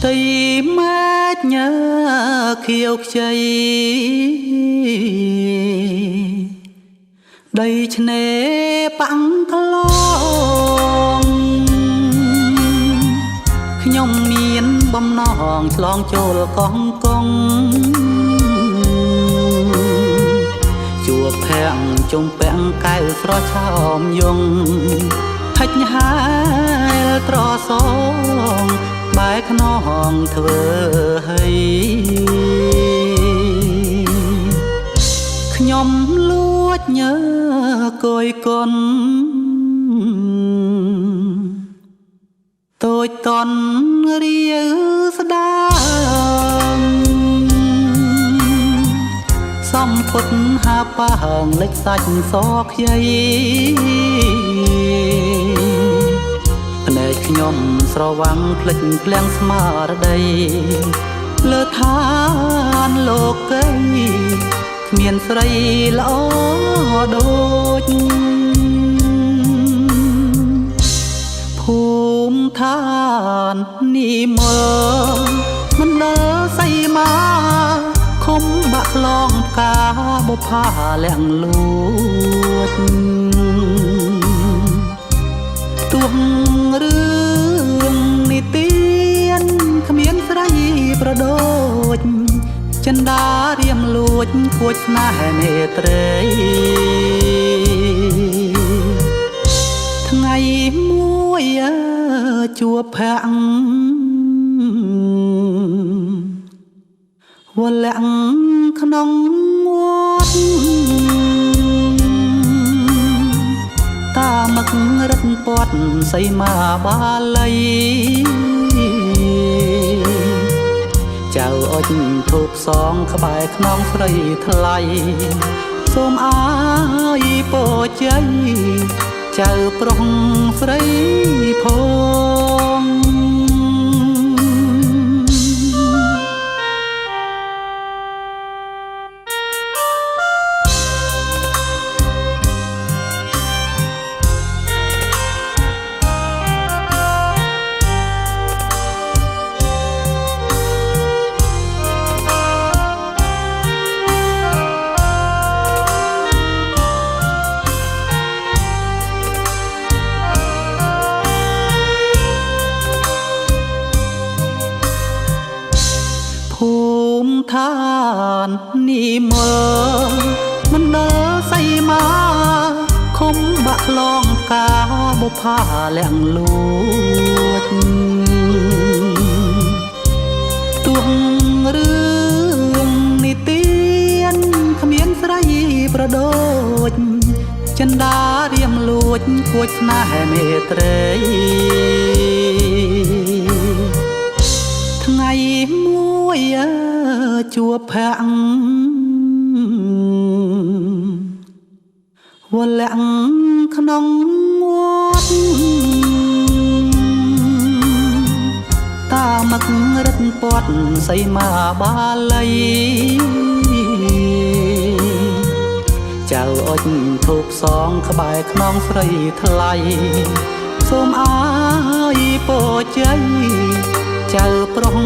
ទីម៉ែញ៉ាខៀវខ្ចីដីឆ្នេរប៉ាំងក្លងខ្ញុំមានបំណងឆ្លងចូលកងកងជួបភាំងជុំពាំងកៅស្រស់ឆោមយងហិចហាលត្រសងបែកខ្នងធ្វើឲ្យខ្ញុំលួចញើកយកុនតូចតន់រាវស្ដាងសំពត់ហាប៉ាងលេចសាច់សខ្យីភ្នែកខ្ញុំស្រវាំងភ្លេចក្លៀងស្មារតីលើឋានលោកីគ្មានស្រីល្អដូចភូមិឋាននីមើមិនដល់សៃមាខំបាក់ឡងផ្កាបុផាលាក់លួចទួងរឿងនីតិនគ្មានស្រីប្រដូចចិន្តារៀមលួចគួចស្នេហ៍មេត្រីថ្ងៃមួយជួបភាំងវលាក់ក្នុងវត្តតាមករិតពាត់សីមាបាលីចៅអុចធូបសងក្បែរខ្នងស្រីថ្លៃសូមអើយពោជ័យចៅប្រុសស្រីផងឋាននីមើមិនដល់សៃមាខំបាក់ឡងកាបុផាលាក់លួចទួងរឿងនីតិនគ្មានស្រីប្រដូចចិន្តារៀមលួចគួចស្នេហ៍មេត្រីថ្ងៃមួយជួបភាំងវលាក់ក្នុងវត្តតាមករិតពាត់សីមាបាលីចៅអុចធូបសងក្បែរខ្នងស្រីថ្លៃសូមអើយពោជ័យចៅប្រុស